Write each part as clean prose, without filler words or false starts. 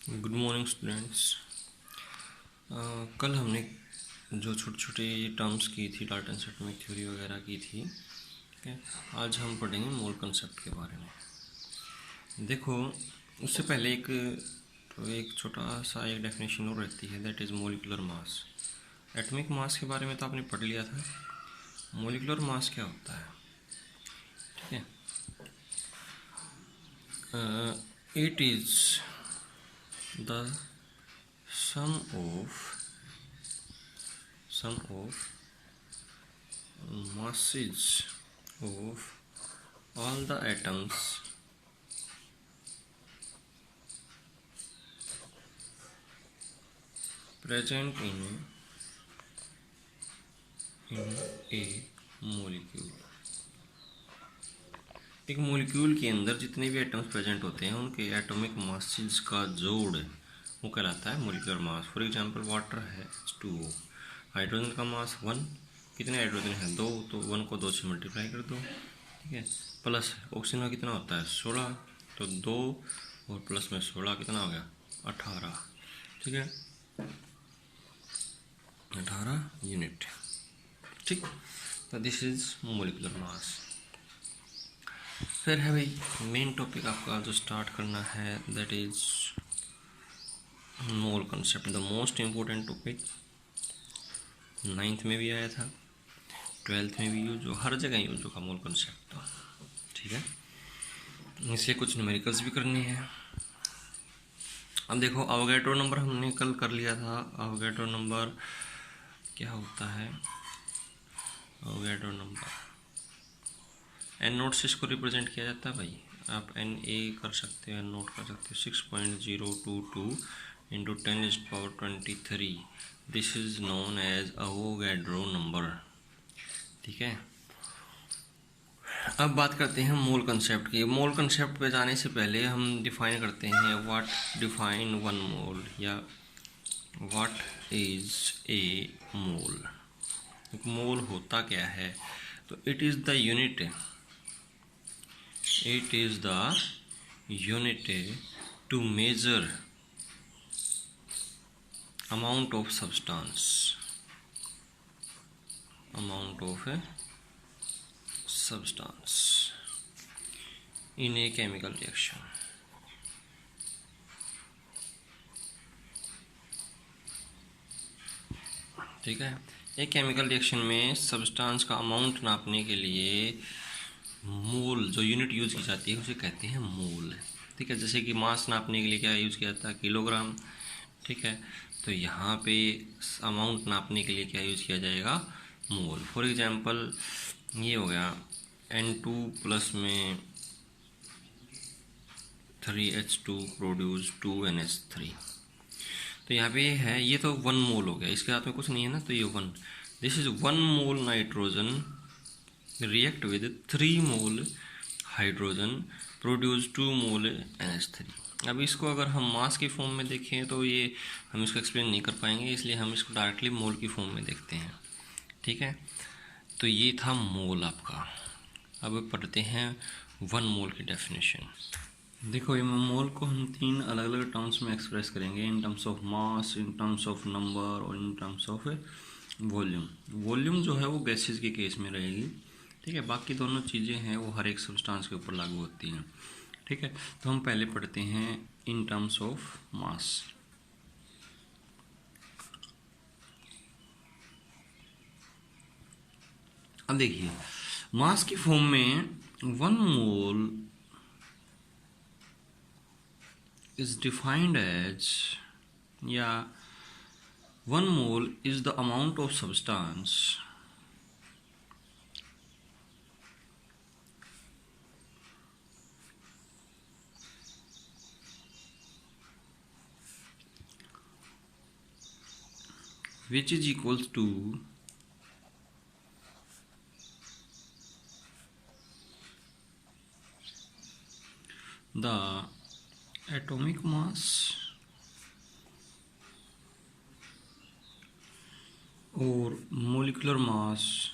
Good morning students. कल हमने जो छोटे छोटे टर्म्स की थी, डाल्टन एटॉमिक थ्योरी वगैरह की थी। ठीक है, आज हम पढ़ेंगे मोल कंसेप्ट के बारे में। देखो, उससे पहले एक छोटा सा एक डेफिनेशन और रहती है, that is molecular mass. Atomic mass के बारे में तो आपने पढ़ लिया था। मोलिकुलर मास क्या होता है? ठीक है, it is the sum of masses of all the atoms present in a molecule। एक मॉलिक्यूल के अंदर जितने भी एटम्स प्रेजेंट होते हैं उनके एटॉमिक मासेस का जोड़ वो कहलाता है molecular mass. For example water है H2O, हाइड्रोजन का मास 1, कितने हाइड्रोजन है 2, तो 1 को 2 से मल्टीप्लाई कर दो। ठीक है, प्लस ऑक्सीजन का कितना होता है 16, तो 2 और प्लस में 16 कितना हो गया 18। ठीक है, 18 यूनिट। ठीक, तो दिस इज मोलिकुलर मास। फिर है भाई मेन टॉपिक आपका जो स्टार्ट करना है, that is mole concept, the most important topic. 9th में भी आया था, 12th में भी यूज हो, हर जगह यूज होगा मोल कंसेप्ट। तो ठीक है, इससे कुछ न्यूमेरिकल्स भी करनी है। अब देखो, अवोगाड्रो नंबर हमने कल कर लिया था। अवोगाड्रो नंबर क्या होता है? अवोगाड्रो नंबर एन नोट से इसको रिप्रेजेंट किया जाता है भाई। आप एन ए कर सकते हो, एन नोट कर सकते हो, 6.022 into 10⁻23। This is known as Avogadro number. ठीक है, अब बात करते हैं मोल कंसेप्ट की। मोल कंसेप्ट पे जाने से पहले हम डिफाइन करते हैं व्हाट डिफाइन वन मोल, या व्हाट इज ए मोल। एक मोल होता क्या है? तो it is the unit, it is the unit to measure amount of substance in a chemical reaction। ठीक है, एक केमिकल रिएक्शन में सब्सटेंस का अमाउंट नापने के लिए मोल जो यूनिट यूज की जाती है उसे कहते हैं मोल। ठीक है, जैसे कि मास नापने के लिए क्या यूज किया जाता है? किलोग्राम। ठीक है, तो यहाँ पे अमाउंट नापने के लिए क्या यूज किया जाएगा? मोल। फॉर एग्जांपल ये हो गया N2 प्लस में 3H2 प्रोड्यूस 2NH3। तो यहाँ पे है, ये तो 1 मोल हो गया, इसके साथ में कुछ नहीं है ना, तो ये 1, this is 1 mole nitrogen react with 3 mole hydrogen produce 2 mole NH3। अब इसको अगर हम मास की फॉर्म में देखें तो ये हम इसको एक्सप्लेन नहीं कर पाएंगे, इसलिए हम इसको डायरेक्टली मोल की फॉर्म में देखते हैं। ठीक है, तो ये था मोल आपका। अब पढ़ते हैं 1 मोल की डेफिनेशन। देखो, ये मोल को हम 3 अलग अलग टर्म्स में एक्सप्रेस करेंगे, in terms of mass, in terms of number और in terms of volume. Volume जो है वो गैसेस के केस में रहेगी। ठीक है, बाकी दोनों चीज़ें हैं वो हर एक सब्सटेंस के ऊपर लागू होती हैं। ठीक है, तो हम पहले पढ़ते हैं इन टर्म्स ऑफ मास। अब देखिए, मास की फॉर्म में 1 मोल is defined as, yeah, 1 mole is the amount of substance which is equals to the atomic mass or molecular mass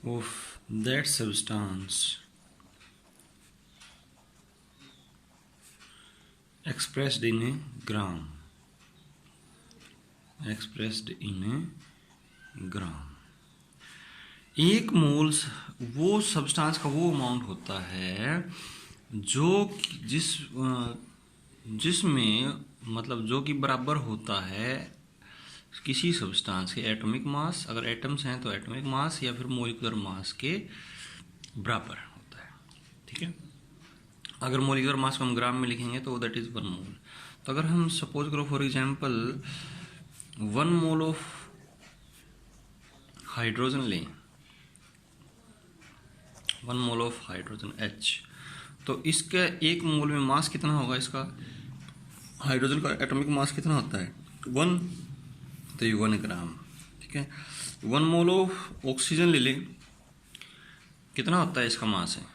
of that substance expressed in a gram, expressed in a gram। एक मोल वो substance का वो amount होता है जो जिसमें मतलब जो कि बराबर होता है किसी सब्सटेंस के एटॉमिक मास, अगर एटम्स हैं तो एटॉमिक मास या फिर मॉलिक्यूलर मास के बराबर होता है। ठीक है, अगर मॉलिक्यूलर मास को हम ग्राम में लिखेंगे तो दैट इज 1 मोल। तो अगर हम सपोज करो for example 1 mole of hydrogen लें, 1 मोल ऑफ हाइड्रोजन H, तो इसके 1 मोल में मास कितना होगा? इसका हाइड्रोजन का एटॉमिक मास कितना होता है? 1, तो ये 1 ग्राम। ठीक है, 1 मोल ऑफ ऑक्सीजन ले लें, कितना होता है इसका मास है?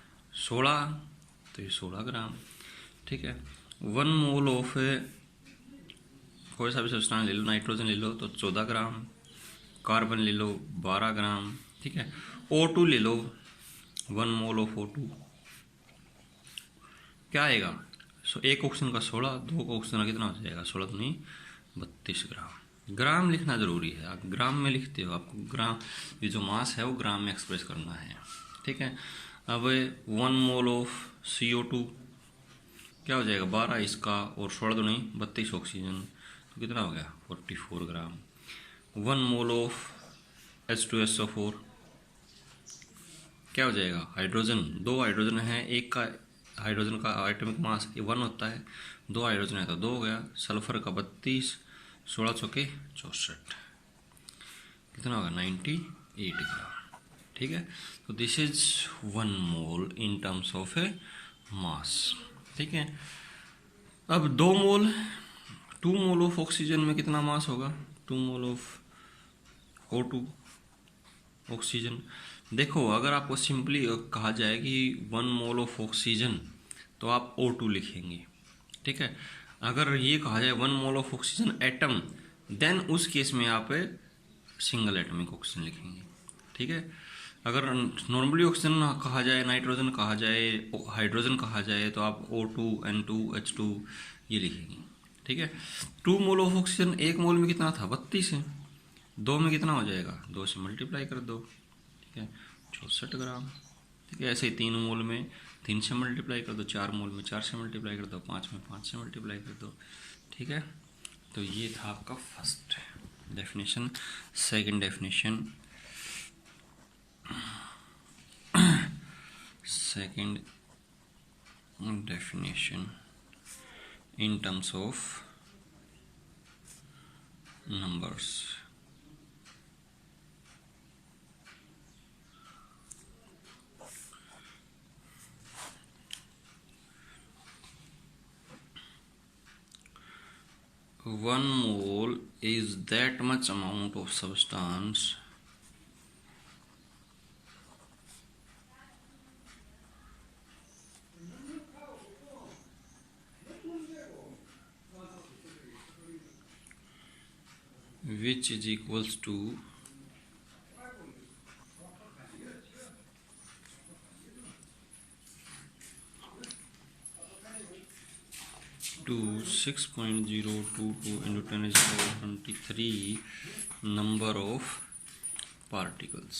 16, तो ये 16 ग्राम। ठीक है, 1 मोल ऑफ कोई सा भी सब्सटेंस ले लो, नाइट्रोजन ले लो तो 14 ग्राम, कार्बन ले लो 12 ग्राम। ठीक है, O2 ले लो, 1 मोल ऑफ O2 क्या आएगा? एक ऑक्सीजन का 16, 2 का ऑक्सीजन का कितना हो जाएगा? 16 दूनी 32 ग्राम। ग्राम लिखना जरूरी है, आप ग्राम में लिखते हो, आपको ग्राम ये जो मास है वो ग्राम में एक्सप्रेस करना है। ठीक है, अब 1 मोल ऑफ CO2 क्या हो जाएगा? 12 इसका और 16 दूनी 32 ऑक्सीजन, तो कितना हो गया? 44 ग्राम। 1 मोल ऑफ H2SO4 क्या हो जाएगा? हाइड्रोजन, 2 हाइड्रोजन है, एक का हाइड्रोजन का एटॉमिक मास 1 होता है, 2 हाइड्रोजन है तो 2 हो गया। सल्फर का 32, 16 चौके 64, कितना होगा? 98 ग्राम। ठीक है, तो this is 1 mole in terms of a mass. ठीक है, अब 2 मोल, 2 मोल ऑफ ऑक्सीजन में कितना मास होगा? 2 मोल ऑफ O2 ऑक्सीजन। देखो, अगर आपको सिंपली कहा जाए कि 1 मोल ऑफ ऑक्सीजन, तो आप O2 लिखेंगे। ठीक है, अगर ये कहा जाए 1 mole of oxygen atom, then उस केस में आप सिंगल एटमिक ऑक्सीजन लिखेंगे। ठीक है, अगर नॉर्मली ऑक्सीजन कहा जाए, नाइट्रोजन कहा जाए, हाइड्रोजन कहा जाए, तो आप O2, N2, H2 ये लिखेंगे। ठीक है, 2 मोल ऑफ ऑक्सीजन, 1 मोल में कितना था? 32 है, 2 में कितना हो जाएगा? 2 से मल्टीप्लाई कर दो। ठीक है, 64 ग्राम। ठीक है, ऐसे ही 3 मोल में 3 से मल्टीप्लाई कर दो, 4 मोल में 4 से मल्टीप्लाई कर दो, 5 में 5 से मल्टीप्लाई कर दो। ठीक है, तो ये था आपका first definition. Second definition, second definition in terms of numbers. One mole is that much amount of substance which is equals to 6.022 into 10 is to 23 number of particles।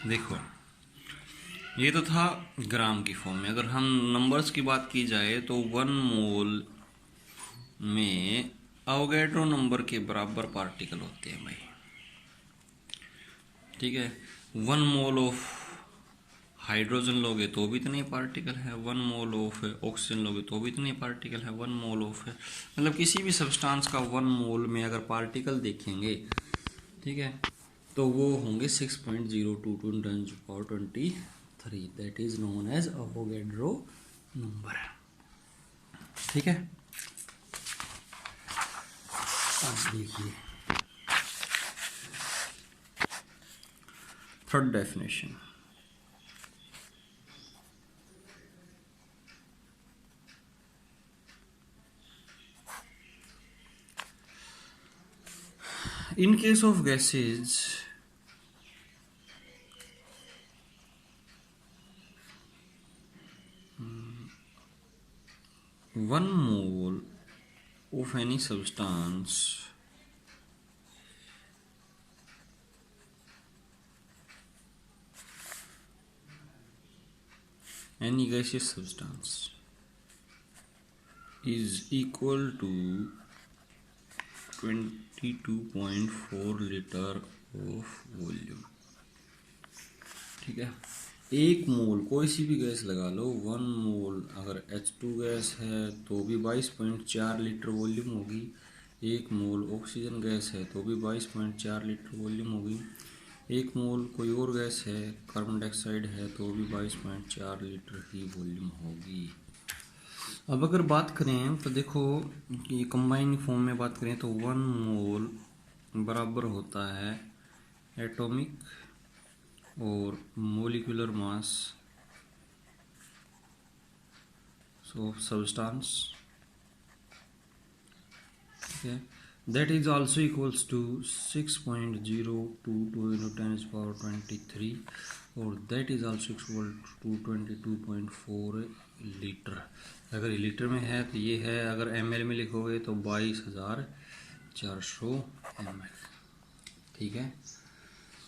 देखो, ये तो था ग्राम की फॉर्म में। अगर हम नंबर्स की बात की जाए तो 1 मोल में अवोगाड्रो नंबर के बराबर पार्टिकल होते हैं भाई। ठीक है, 1 मोल ऑफ हाइड्रोजन लोगे तो भी इतने पार्टिकल है, 1 मोल ऑफ ऑक्सीजन लोगे तो भी इतने पार्टिकल है, 1 मोल ऑफ मतलब किसी भी सब्सटेंस का 1 मोल में अगर पार्टिकल देखेंगे, ठीक है, तो वो होंगे 6.022 10 to power 23, that is known as Avogadro number. ठीक है, अब देखिए third definition. In case of gases, of any substance any gaseous substance is equal to 22.4 litre of volume. ठीक है, एक मोल कोई सी भी गैस लगा लो, 1 मोल अगर H2 गैस है तो भी 22.4 लीटर वॉल्यूम होगी, 1 मोल ऑक्सीजन गैस है तो भी 22.4 लीटर वॉल्यूम होगी, 1 मोल कोई और गैस है कार्बन डाइऑक्साइड है तो भी 22.4 लीटर ही वॉल्यूम होगी। अब अगर बात करें तो देखो कि कंबाइन फॉर्म में बात करें तो 1 मोल बराबर होता है एटॉमिक और मोलिकुलर मास ऑफ सब्सटेंस, ठीक है, that is also equals to 6.022 into 10 power 23 और that is also equal to 22.4 litre. अगर लीटर में है तो ये है, अगर ml में लिखोगे तो 22,400 ml। ठीक है,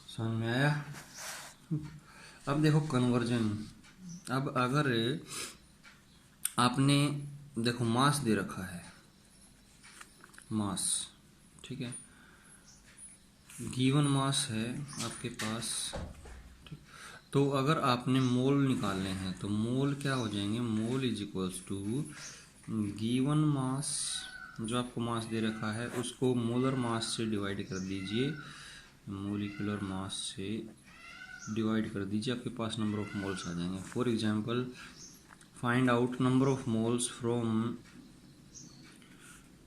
समझ में आया। अब देखो कन्वर्जन। अब अगर आपने देखो मास दे रखा है, मास, ठीक है, गिवन मास है आपके पास, ठीक, तो अगर आपने मोल निकालने हैं तो मोल क्या हो जाएंगे, mole is equals to given mass, जो आपको मास दे रखा है उसको मोलर मास से डिवाइड कर दीजिए, मोलिकुलर मास से डिवाइड कर दीजिए, आपके पास नंबर ऑफ मोल्स आ जाएंगे। For example find out number of moles from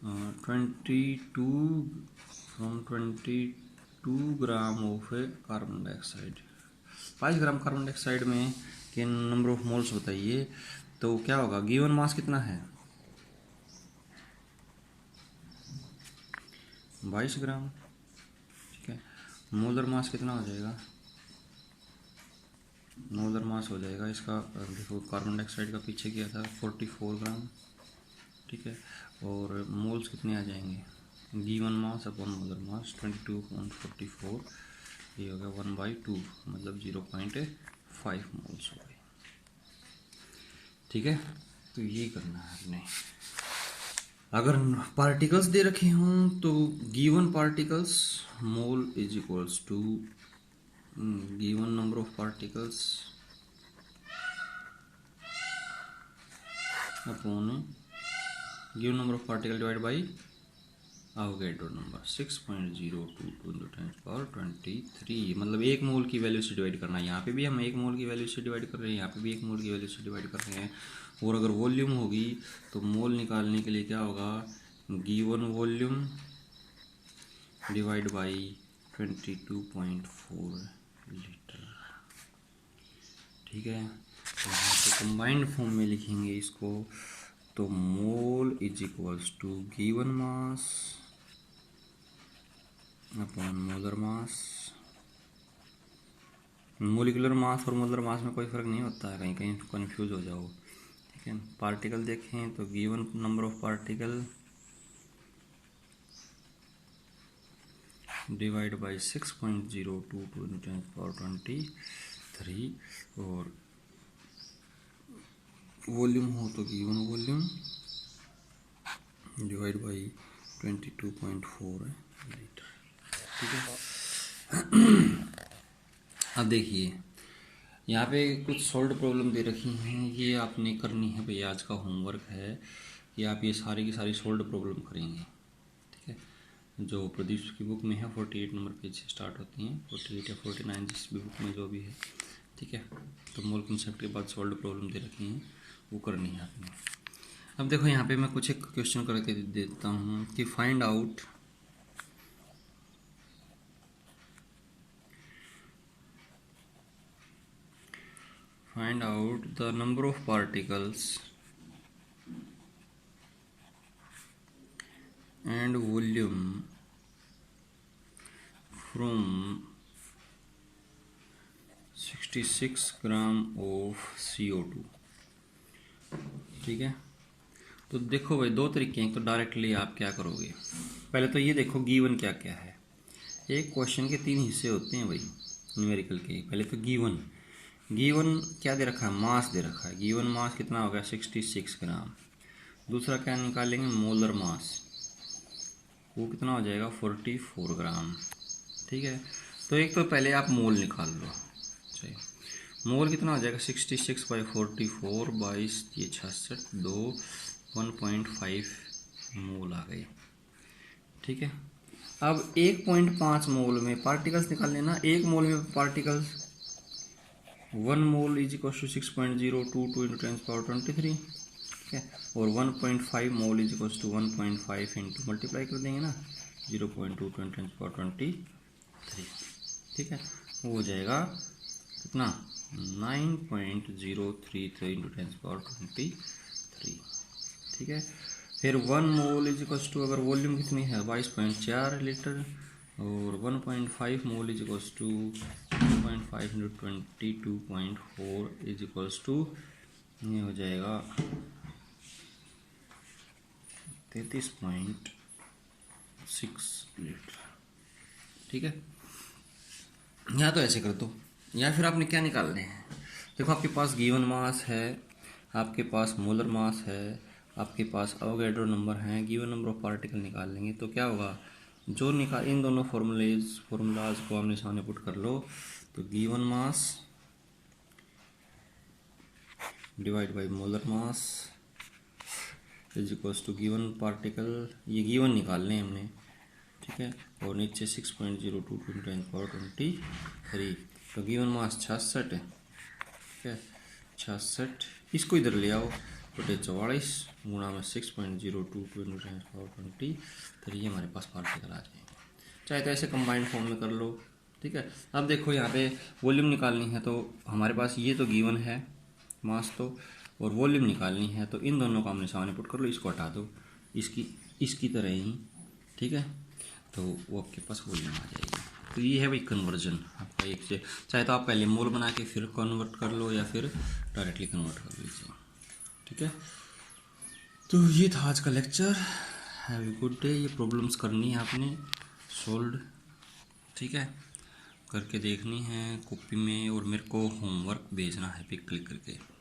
22 gram of carbon dioxide. 5 gram carbon dioxide में के नंबर ऑफ मोल्स बताइए, तो क्या होगा, गिवन मास कितना है 22 ग्राम, ठीक है, मोलर मास कितना हो जाएगा, मोलर मास हो जाएगा इसका, देखो कार्बन डाइऑक्साइड का पीछे किया था 44 ग्राम, ठीक है, और मोल्स कितने आ जाएंगे, गिवन मास अपॉन मोलर मास 22.44, ये हो गया 1/2 मतलब 0.5 मोल्स हो गए। ठीक है, तो ये करना है आपने। अगर पार्टिकल्स दे रखे हों तो given particles mole is equals to given number of particles upon given number of particle divide by Avogadro number 6.022 × 10⁻23, मतलब 1 मोल की वैल्यू से डिवाइड करना है। यहाँ पे भी हम 1 मोल की वैल्यू से डिवाइड कर रहे हैं, यहाँ पे भी 1 मोल की वैल्यू से डिवाइड कर रहे हैं। और अगर वॉल्यूम होगी तो मोल निकालने के लिए क्या होगा, given volume divide by 22.4 litre. ठीक है, तो यहाँ पे कंबाइंड फॉर्म में लिखेंगे इसको, तो mole is equals to given mass upon molar mass. Molecular mass और मोलर मास में कोई फ़र्क नहीं होता है, कहीं कहीं कंफ्यूज हो जाओ। ठीक है, पार्टिकल देखें तो given number of particle divide by 6.022 × 10⁻23 और वॉल्यूम हो तो given volume divide by 22.4 litre. ठीक है, अब देखिए यहाँ पे कुछ सॉल्व प्रॉब्लम दे रखी हैं, ये आपने करनी है भैया, आज का होमवर्क है कि आप ये सारी की सारी सॉल्व प्रॉब्लम करेंगे। ठीक है, जो प्रदीप की बुक में है 48 नंबर पेज से स्टार्ट होती हैं, 48 या 49 जिस भी बुक में जो भी है। ठीक है, तो मोल कंसेप्ट के बाद सॉल्व प्रॉब्लम दे रखी हैं, वो करनी है आपने। अब देखो यहाँ पे मैं कुछ एक क्वेश्चन करके देता हूँ कि find out the number of particles and volume from 66 gram of CO2। ठीक है, तो देखो भाई दो तरीके हैं, तो डायरेक्टली आप क्या करोगे, पहले तो ये देखो गिवन क्या क्या है। एक क्वेश्चन के तीन हिस्से होते हैं भाई न्यूमेरिकल के। पहले तो गिवन, गिवन क्या दे रखा है, मास दे रखा है। गिवन मास कितना होगा 66 ग्राम। दूसरा क्या निकालेंगे, मोलर मास, वो कितना हो जाएगा 44 ग्राम। ठीक है, तो एक तो पहले आप मोल निकाल लो। चलिए मोल कितना हो जाएगा 66/44 22 ये 66 2 1.5 मोल आ गए। ठीक है, अब 1.5 मोल में पार्टिकल्स निकाल लेना। एक मोल में particles 1 mole is equal to 6.022 into 10⁻23। ठीक है, और 1.5 mole is equal to 1.5 into multiply कर देंगे ना 0.2 10⁻23। ठीक है, वो हो जाएगा कितना 9.033 इंटू 10⁻23। ठीक है, फिर 1 मोल इज इक्वल टू, अगर वॉल्यूम कितनी है 22.4 लीटर, और 1.5 mole is equal to 1.5 into 22.4 is equal to ये हो जाएगा 33.6 लीटर। ठीक है, या तो ऐसे कर दो, या फिर आपने क्या निकालने हैं, देखो आपके पास गिवन मास है, आपके पास मोलर मास है, आपके पास अवोगाड्रो नंबर है, गिवन नंबर ऑफ पार्टिकल निकाल लेंगे। तो क्या होगा, जो निकाल इन दोनों फॉर्मूलाज को आमने सामने पुट कर लो। तो given mass divide by molar mass is equals to given particle, ये गिवन निकालने हैं हमने। ठीक है, और नीचे 6.022 × 10⁻23। तो गिवन मास 66 है। ठीक है, 66 इसको इधर ले आओ, बटे 44 गुणा में 6.022 × 10⁻23। ये हमारे पास पार्टिकल आ जाएंगे। चाहे तो ऐसे कंबाइंड फॉर्म में कर लो। ठीक है, अब देखो यहाँ पे वॉल्यूम निकालनी है, तो हमारे पास ये तो गिवन है मास तो, और वॉल्यूम निकालनी है, तो इन दोनों को हमने सामने पुट कर लो, इसको हटा दो, इसकी तरह ही। ठीक है, तो वो आपके पास वॉल्यूम आ जाएगी। तो ये है भाई कन्वर्जन आपका एक से, चाहे तो आप पहले मोल बना के फिर कन्वर्ट कर लो, या फिर डायरेक्टली कन्वर्ट कर लीजिए। ठीक है, तो ये था आज का lecture. Have a good day. ये प्रॉब्लम्स करनी है आपने सोल्व। ठीक है, करके देखनी है कॉपी में, और मेरे को होमवर्क भेजना है पिक क्लिक करके।